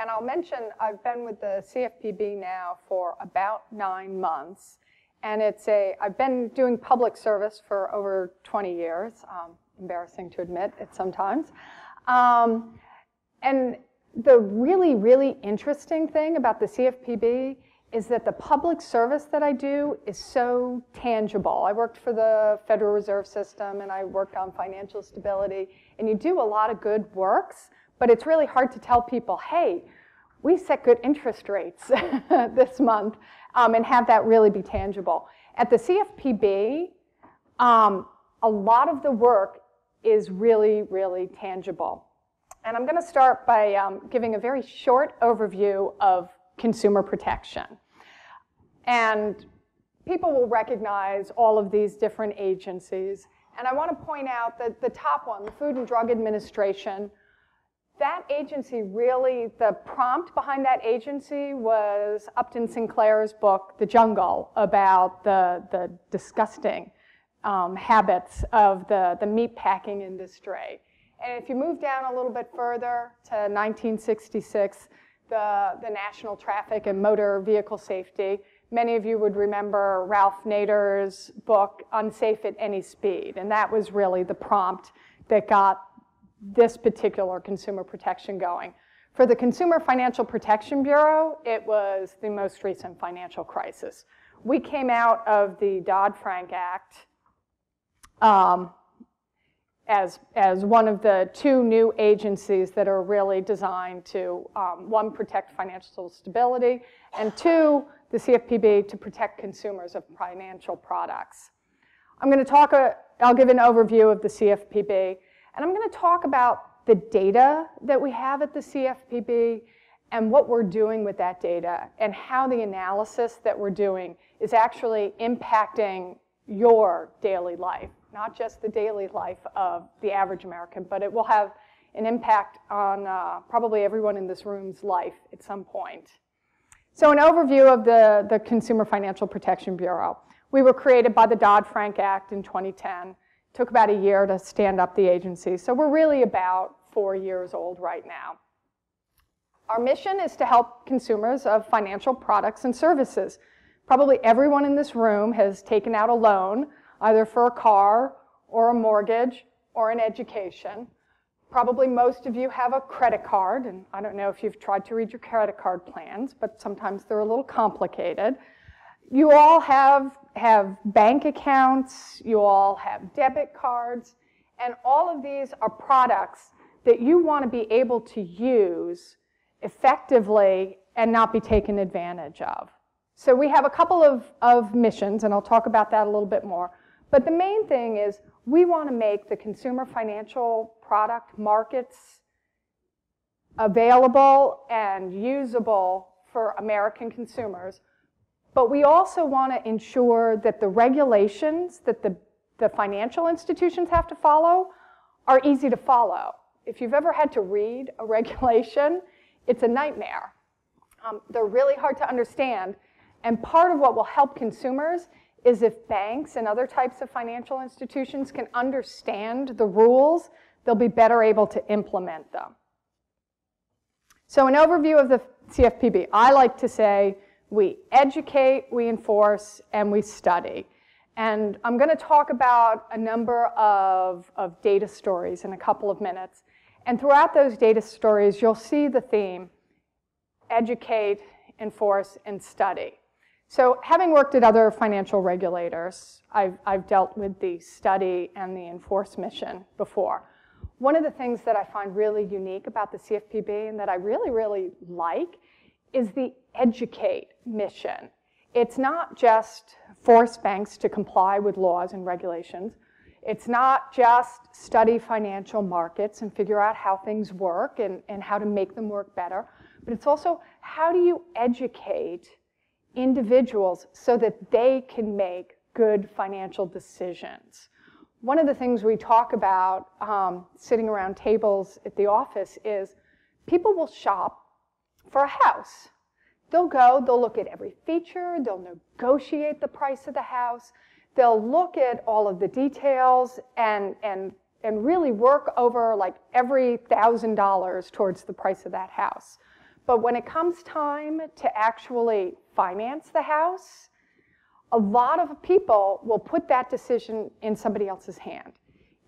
And I'll mention I've been with the CFPB now for about 9 months. And I've been doing public service for over 20 years. Embarrassing to admit it sometimes. And the really, really interesting thing about the CFPB is that the public service that I do is so tangible. I worked for the Federal Reserve System and I worked on financial stability. And you do a lot of good works, but it's really hard to tell people, hey, we set good interest rates this month, and have that really be tangible. At the CFPB, a lot of the work is really, really tangible. And I'm going to start by giving a very short overview of consumer protection. And people will recognize all of these different agencies. And I want to point out that the top one, the Food and Drug Administration, that agency really, the prompt behind that agency was Upton Sinclair's book, The Jungle, about the disgusting habits of the meatpacking industry. And if you move down a little bit further to 1966, the National Traffic and Motor Vehicle Safety, many of you would remember Ralph Nader's book, Unsafe at Any Speed. And that was really the prompt that got this particular consumer protection going. For the Consumer Financial Protection Bureau, it was the most recent financial crisis. We came out of the Dodd-Frank Act as one of the 2 new agencies that are really designed to, 1, protect financial stability, and 2, the CFPB to protect consumers of financial products. I'm going to I'll give an overview of the CFPB, and I'm going to talk about the data that we have at the CFPB and what we're doing with that data and how the analysis that we're doing is actually impacting your daily life, not just the daily life of the average American, but it will have an impact on probably everyone in this room's life at some point. So an overview of the Consumer Financial Protection Bureau. We were created by the Dodd-Frank Act in 2010. Took about a year to stand up the agency, so we're really about 4 years old right now. Our mission is to help consumers of financial products and services. Probably everyone in this room has taken out a loan, either for a car or a mortgage or an education. Probably most of you have a credit card, and I don't know if you've tried to read your credit card plans, but sometimes they're a little complicated. You all have bank accounts, you all have debit cards, and all of these are products that you want to be able to use effectively and not be taken advantage of. So we have a couple of missions, and I'll talk about that a little bit more. But the main thing is we want to make the consumer financial product markets available and usable for American consumers. But we also want to ensure that the regulations that the financial institutions have to follow are easy to follow. If you've ever had to read a regulation, it's a nightmare. They're really hard to understand. And part of what will help consumers is if banks and other types of financial institutions can understand the rules, they'll be better able to implement them. So an overview of the CFPB. I like to say we educate, we enforce, and we study. And I'm going to talk about a number of data stories in a couple of minutes. And throughout those data stories, you'll see the theme, educate, enforce, and study. So having worked at other financial regulators, I've dealt with the study and the enforce mission before. One of the things that I find really unique about the CFPB and that I really, really like is the educate mission. It's not just force banks to comply with laws and regulations. It's not just study financial markets and figure out how things work and how to make them work better, but it's also how do you educate individuals so that they can make good financial decisions. One of the things we talk about sitting around tables at the office is people will shop for a house. They'll go, they'll look at every feature, they'll negotiate the price of the house, they'll look at all of the details and really work over like every $1,000 towards the price of that house. But when it comes time to actually finance the house, a lot of people will put that decision in somebody else's hand.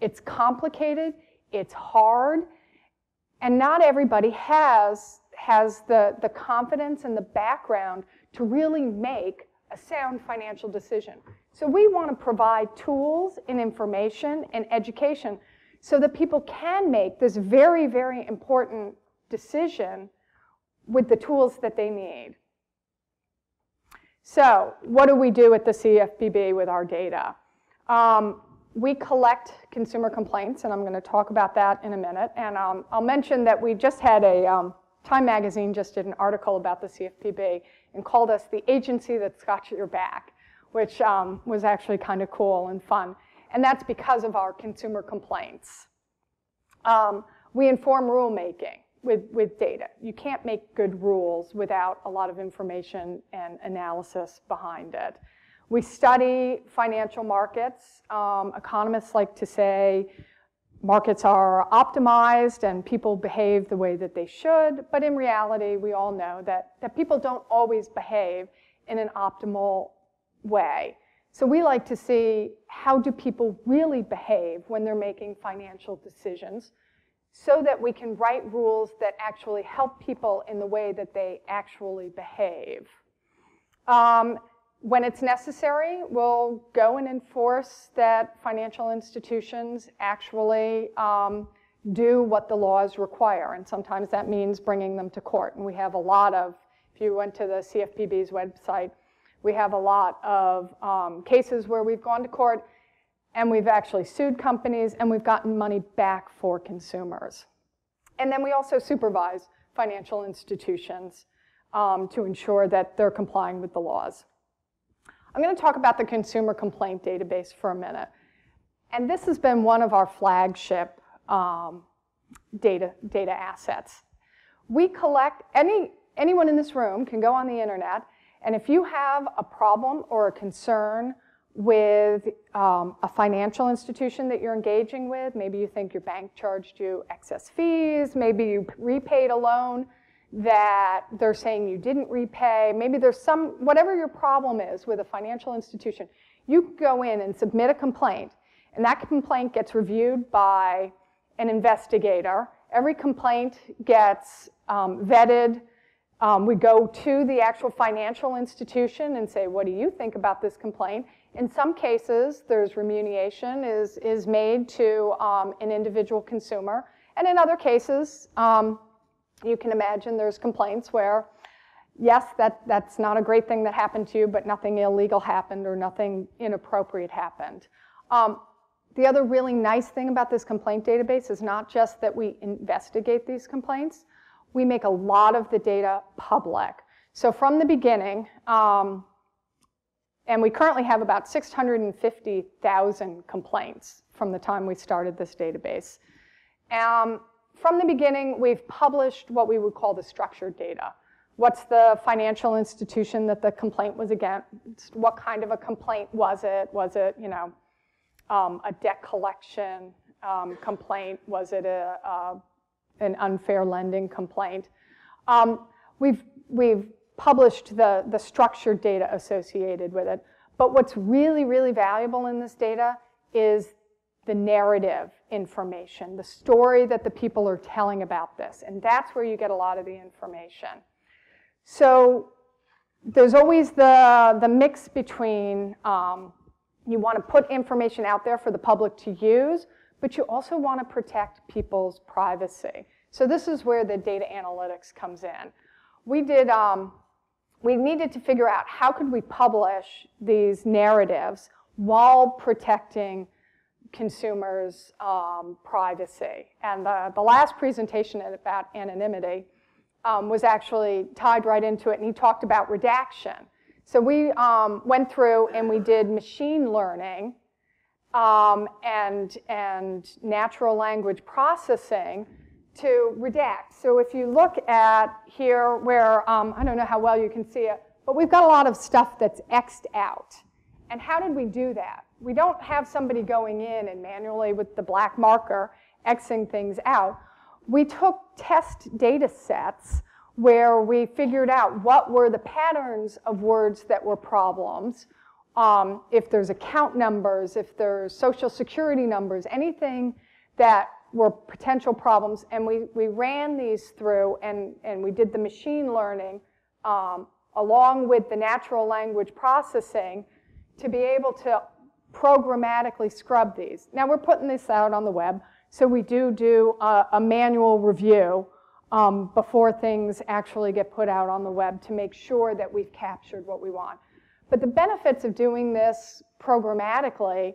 It's complicated, it's hard, and not everybody has the confidence and the background to really make a sound financial decision. So we want to provide tools and information and education so that people can make this very, very important decision with the tools that they need. So what do we do at the CFPB with our data? We collect consumer complaints, and I'm going to talk about that in a minute. And I'll mention that we just had Time Magazine just did an article about the CFPB and called us the agency that's got your back, which was actually kind of cool and fun. And that's because of our consumer complaints. We inform rulemaking with data. You can't make good rules without a lot of information and analysis behind it. We study financial markets. Economists like to say markets are optimized and people behave the way that they should, but in reality, we all know that people don't always behave in an optimal way. So we like to see how do people really behave when they're making financial decisions so that we can write rules that actually help people in the way that they actually behave. When it's necessary, we'll go and enforce that financial institutions actually do what the laws require. And sometimes that means bringing them to court. And we have a lot of, if you went to the CFPB's website, we have a lot of cases where we've gone to court and we've actually sued companies and we've gotten money back for consumers. And then we also supervise financial institutions to ensure that they're complying with the laws. I'm going to talk about the consumer complaint database for a minute. And this has been one of our flagship data assets. We collect, anyone in this room can go on the internet, and if you have a problem or a concern with a financial institution that you're engaging with, maybe you think your bank charged you excess fees, maybe you repaid a loan that they're saying you didn't repay, maybe there's whatever your problem is with a financial institution, you go in and submit a complaint, and that complaint gets reviewed by an investigator. Every complaint gets vetted. We go to the actual financial institution and say, what do you think about this complaint? In some cases, there's remuneration is made to an individual consumer, and in other cases, you can imagine there's complaints where, yes, that's not a great thing that happened to you, but nothing illegal happened or nothing inappropriate happened. The other really nice thing about this complaint database is not just that we investigate these complaints, we make a lot of the data public. So from the beginning, and we currently have about 650,000 complaints from the time we started this database. From the beginning, we've published what we would call the structured data. What's the financial institution that the complaint was against? What kind of a complaint was it? Was it, a debt collection complaint? Was it an unfair lending complaint? We've published the structured data associated with it. But what's really, really valuable in this data is the narrative information, the story that the people are telling about this. And that's where you get a lot of the information. So there's always the mix between you want to put information out there for the public to use, but you also want to protect people's privacy. So this is where the data analytics comes in. We needed to figure out how could we publish these narratives while protecting consumers' privacy. And the last presentation about anonymity was actually tied right into it, and he talked about redaction. So we went through and we did machine learning and natural language processing to redact. So if you look at here where, I don't know how well you can see it, but we've got a lot of stuff that's X'd out. And how did we do that? We don't have somebody going in and manually with the black marker Xing things out. We took test data sets where we figured out what were the patterns of words that were problems, if there's account numbers, if there's social security numbers, anything that were potential problems, and we ran these through, and we did the machine learning along with the natural language processing to be able to programmatically scrub these. Now we're putting this out on the web, so we do a manual review before things actually get put out on the web to make sure that we've captured what we want. But the benefits of doing this programmatically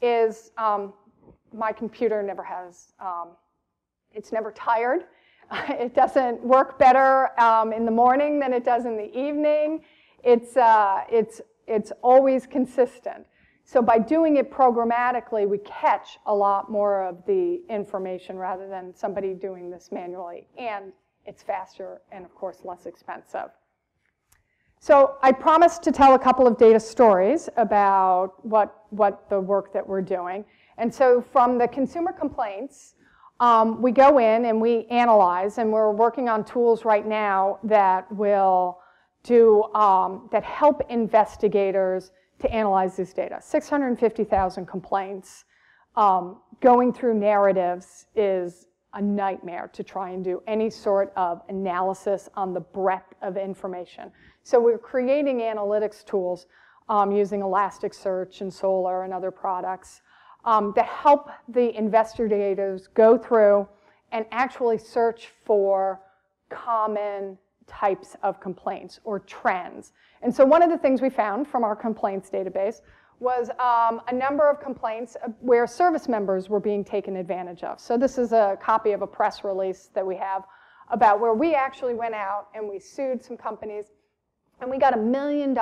is my computer never has, it's never tired. It doesn't work better in the morning than it does in the evening. It's always consistent. So by doing it programmatically, we catch a lot more of the information rather than somebody doing this manually. And it's faster and, of course, less expensive. So I promised to tell a couple of data stories about what the work that we're doing. And so from the consumer complaints, we go in and we analyze, and we're working on tools right now that will that help investigators to analyze this data. 650,000 complaints. Going through narratives is a nightmare to try and do any sort of analysis on the breadth of information. So we're creating analytics tools using Elasticsearch and Solar and other products that help the investigators go through and actually search for common types of complaints or trends. And so one of the things we found from our complaints database was a number of complaints where service members were being taken advantage of. So this is a copy of a press release that we have about where we actually went out and we sued some companies, and we got $1 million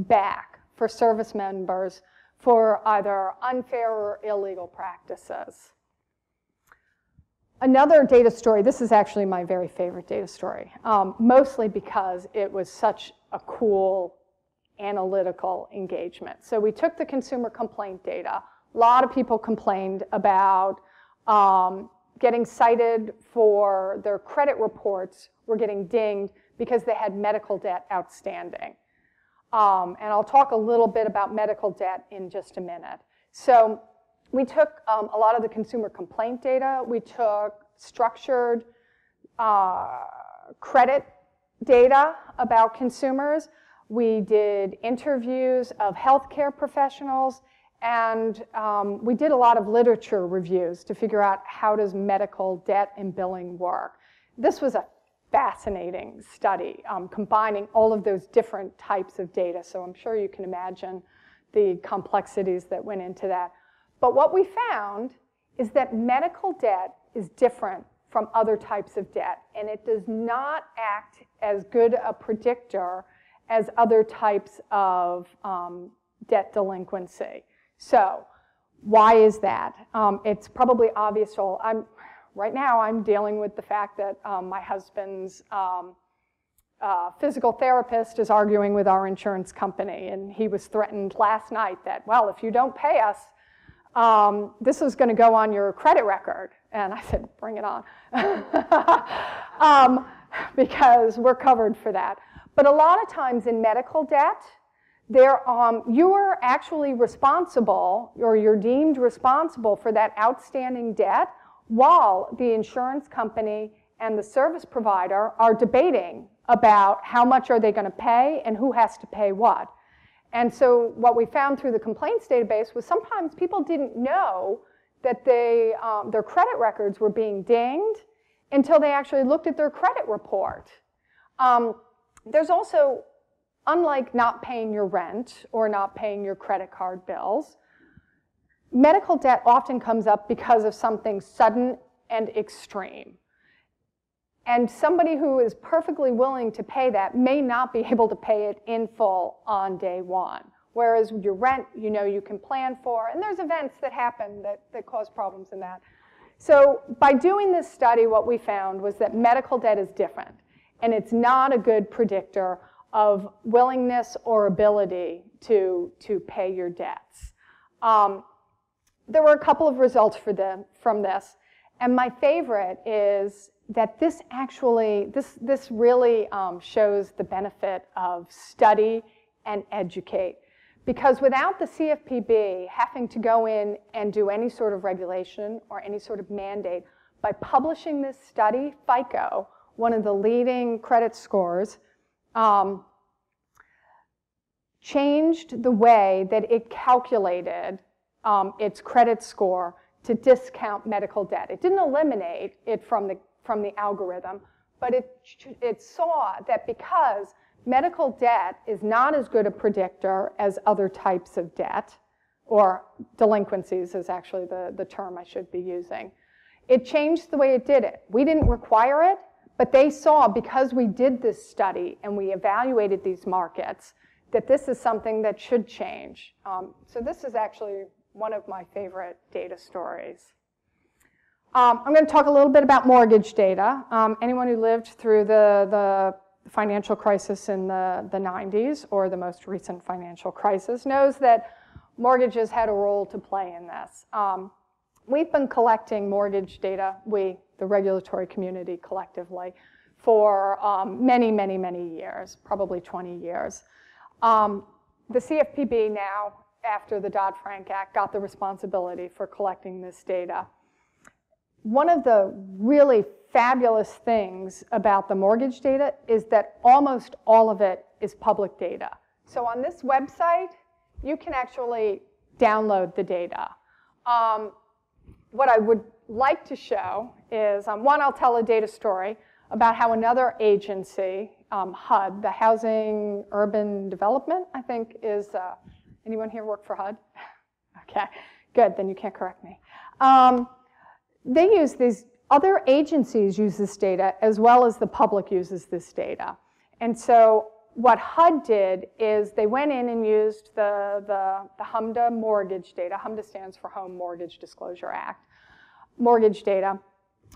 back for service members for either unfair or illegal practices. Another data story, this is actually my very favorite data story, mostly because it was such a cool analytical engagement. So we took the consumer complaint data. A lot of people complained about getting cited for their credit reports were getting dinged because they had medical debt outstanding. And I'll talk a little bit about medical debt in just a minute. So we took a lot of the consumer complaint data. We took structured credit data about consumers. We did interviews of healthcare professionals, and we did a lot of literature reviews to figure out how does medical debt and billing work. This was a fascinating study, combining all of those different types of data. So I'm sure you can imagine the complexities that went into that. But what we found is that medical debt is different from other types of debt, and it does not act as good a predictor as other types of debt delinquency. So why is that? It's probably obvious. Right now I'm dealing with the fact that my husband's physical therapist is arguing with our insurance company, and he was threatened last night that, well, if you don't pay us, this is going to go on your credit record. And I said, bring it on, because we're covered for that. But a lot of times in medical debt, you're actually responsible, or you're deemed responsible for that outstanding debt while the insurance company and the service provider are debating about how much are they going to pay and who has to pay what. And so what we found through the complaints database was sometimes people didn't know that their credit records were being dinged until they actually looked at their credit report. There's also, unlike not paying your rent or not paying your credit card bills, medical debt often comes up because of something sudden and extreme. And somebody who is perfectly willing to pay that may not be able to pay it in full on day one. Whereas your rent, you know you can plan for, and there's events that happen that cause problems in that. So by doing this study, what we found was that medical debt is different, and it's not a good predictor of willingness or ability to pay your debts. There were a couple of results from this, and my favorite is that this actually, this really shows the benefit of study and educate. Because without the CFPB having to go in and do any sort of regulation or any sort of mandate, by publishing this study, FICO, one of the leading credit scores, changed the way that it calculated its credit score to discount medical debt. It didn't eliminate it from the algorithm, but it saw that because medical debt is not as good a predictor as other types of debt, or delinquencies is actually the term I should be using, it changed the way it did it. We didn't require it, but they saw, because we did this study and we evaluated these markets, that this is something that should change. So this is actually one of my favorite data stories. I'm going to talk a little bit about mortgage data. Anyone who lived through the financial crisis in the 90s or the most recent financial crisis knows that mortgages had a role to play in this. We've been collecting mortgage data, the regulatory community collectively, for many, many, many years, probably 20 years. The CFPB now, after the Dodd-Frank Act, got the responsibility for collecting this data. One of the really fabulous things about the mortgage data is that almost all of it is public data. So on this website, you can actually download the data. What I would like to show is, one, I'll tell a data story about how another agency, HUD, the Housing Urban Development, I think is, anyone here work for HUD? Okay, good, then you can't correct me. They use these, other agencies use this data as well as the public uses this data. And so what HUD did is they went in and used the HMDA mortgage data. HMDA stands for Home Mortgage Disclosure Act. Mortgage data,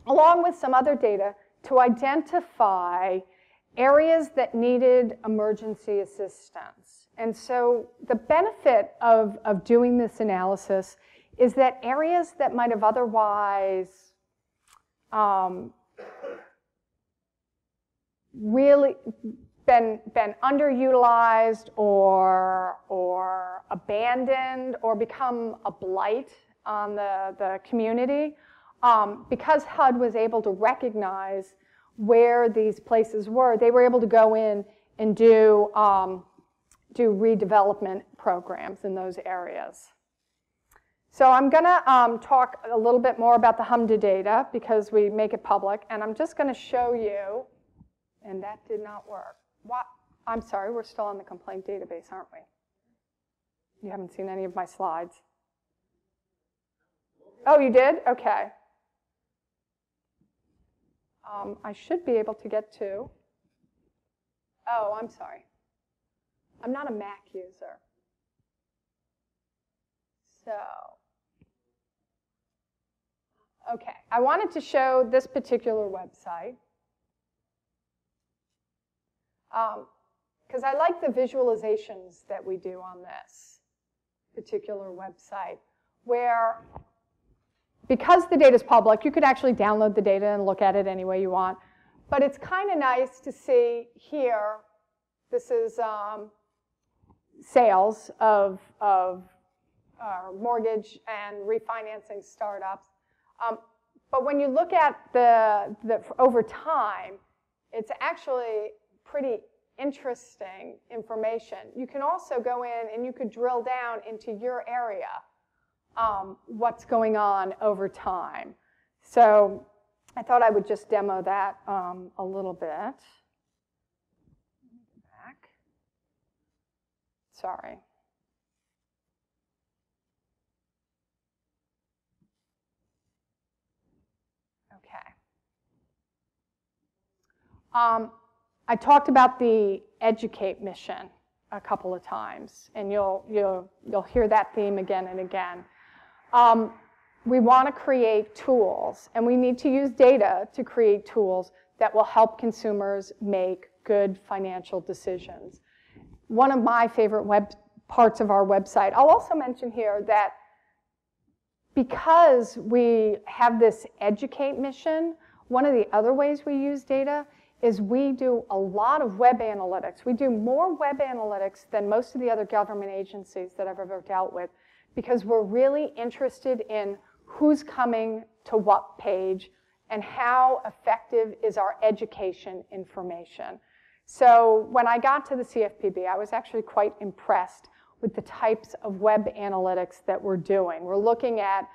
along with some other data, to identify areas that needed emergency assistance. And so the benefit of doing this analysis is that areas that might have otherwise really been underutilized or abandoned or become a blight on the community, because HUD was able to recognize where these places were, they were able to go in and do redevelopment programs in those areas. So I'm going to talk a little bit more about the HMDA data because we make it public, and I'm just going to show you, and that did not work. What? I'm sorry, we're still on the complaint database, aren't we? You haven't seen any of my slides. Oh, you did? Okay. I should be able to get to. Oh, I'm sorry. I'm not a Mac user. So, okay. I wanted to show this particular website because I like the visualizations that we do on this particular website, where because the data is public, you could actually download the data and look at it any way you want. But it's kind of nice to see here, this is sales of mortgage and refinancing startups. But when you look at the over time, it's actually pretty interesting information. You can also go in and you could drill down into your area, what's going on over time. So I thought I would just demo that a little bit. Back. Sorry. Okay. I talked about the educate mission a couple of times, and you'll hear that theme again and again. We want to create tools, and we need to use data to create tools that will help consumers make good financial decisions. One of my favorite parts of our website, I'll also mention here that because we have this educate mission, one of the other ways we use data is we do a lot of web analytics. We do more web analytics than most of the other government agencies that I've ever dealt with, because we're really interested in who's coming to what page and how effective is our education information. So when I got to the CFPB, I was actually quite impressed with the types of web analytics that we're doing. We're looking at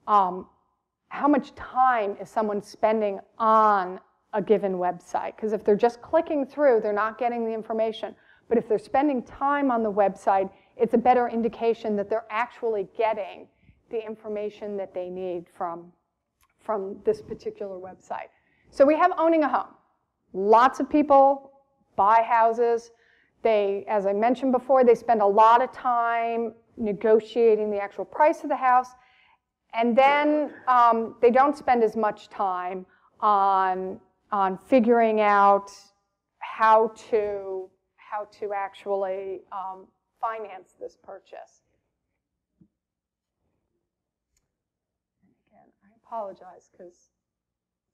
how much time is someone spending on a given website. Because if they're just clicking through, they're not getting the information. But if they're spending time on the website, it's a better indication that they're actually getting the information that they need from this particular website. So we have owning a home. Lots of people buy houses. They, as I mentioned before, they spend a lot of time negotiating the actual price of the house. And then they don't spend as much time on figuring out how to actually finance this purchase. Again, I apologize because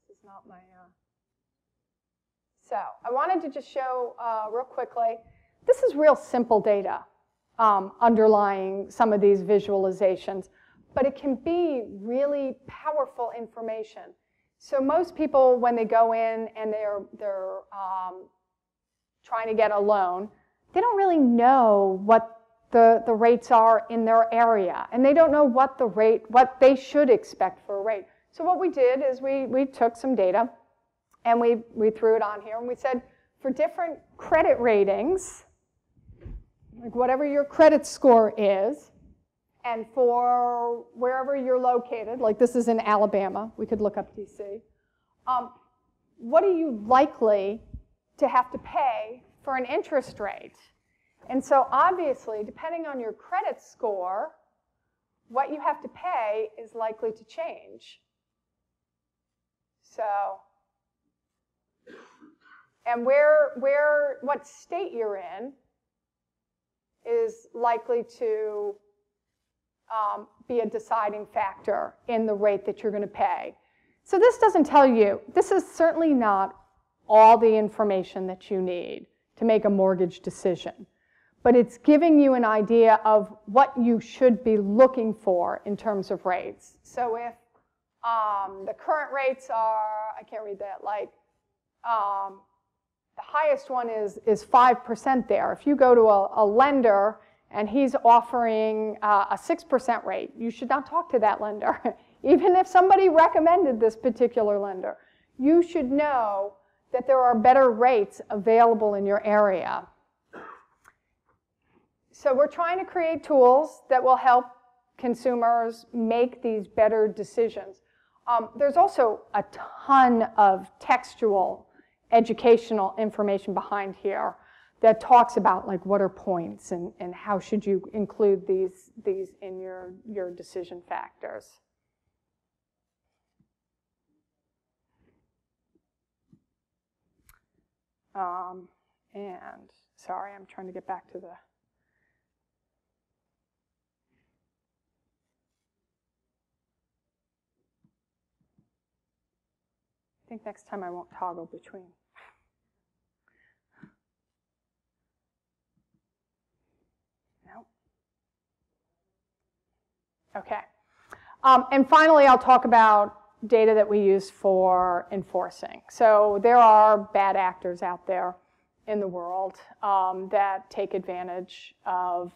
this is not my... So I wanted to just show real quickly, this is real simple data underlying some of these visualizations, but it can be really powerful information. So most people, when they go in and they're trying to get a loan, they don't really know what the rates are in their area, and they don't know what they should expect for a rate. So what we did is we took some data and we threw it on here, and we said for different credit ratings, like whatever your credit score is, and for wherever you're located, like this is in Alabama, we could look up DC, what are you likely to have to pay for an interest rate? And so obviously, depending on your credit score, what you have to pay is likely to change. So, and what state you're in is likely to be a deciding factor in the rate that you're going to pay. So this doesn't tell you, this is certainly not all the information that you need to make a mortgage decision, but it's giving you an idea of what you should be looking for in terms of rates. So if the current rates are, I can't read that, like the highest one is 5% there. If you go to a lender and he's offering a 6% rate, you should not talk to that lender. Even if somebody recommended this particular lender, you should know that there are better rates available in your area. So we're trying to create tools that will help consumers make these better decisions. There's also a ton of textual educational information behind here that talks about like what are points and how should you include these in your decision factors. And sorry, I'm trying to get back to the... I think next time I won't toggle between. No. Okay. And finally, I'll talk about data that we use for enforcing. So there are bad actors out there in the world that take advantage of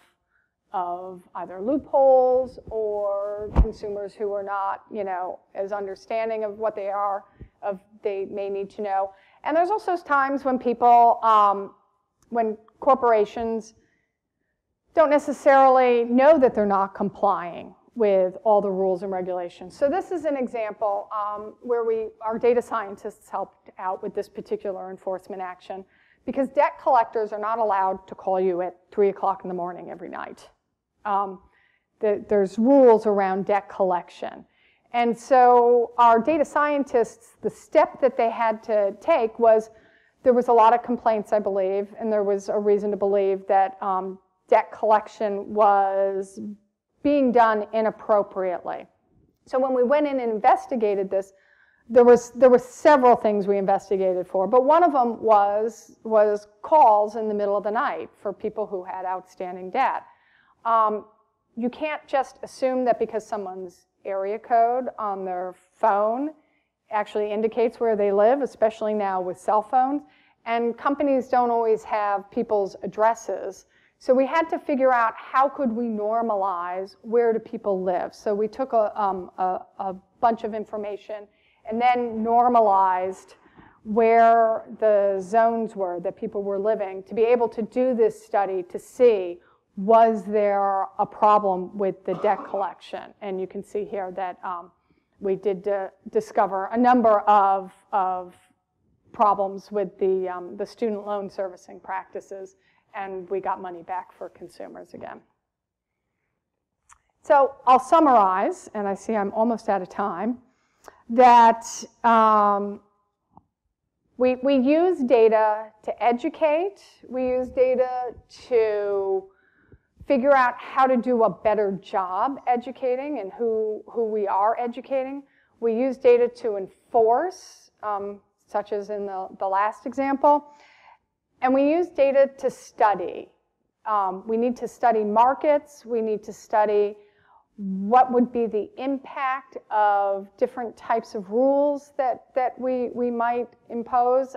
either loopholes or consumers who are not, as understanding of what they may need to know. And there's also times when people, when corporations don't necessarily know that they're not complying with all the rules and regulations. So this is an example where our data scientists helped out with this particular enforcement action, because debt collectors are not allowed to call you at 3 o'clock in the morning every night. There's rules around debt collection. And so our data scientists, the step that they had to take was, there was a lot of complaints, I believe, and there was a reason to believe that debt collection was being done inappropriately. So when we went in and investigated this, there were several things we investigated for, but one of them was calls in the middle of the night for people who had outstanding debt. You can't just assume that because someone's area code on their phone actually indicates where they live, especially now with cell phones. And companies don't always have people's addresses. So we had to figure out how could we normalize where do people live. So we took a bunch of information and then normalized where the zones were that people were living to be able to do this study to see, was there a problem with the debt collection? And you can see here that we did discover a number of problems with the student loan servicing practices, and we got money back for consumers again. So I'll summarize, and I see I'm almost out of time, that we use data to educate, we use data to figure out how to do a better job educating and who we are educating. We use data to enforce, such as in the last example. And we use data to study. We need to study markets. We need to study what would be the impact of different types of rules that we might impose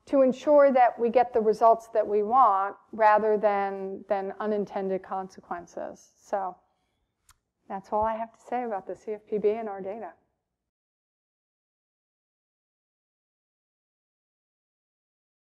to ensure that we get the results that we want rather than unintended consequences. So that's all I have to say about the CFPB and our data.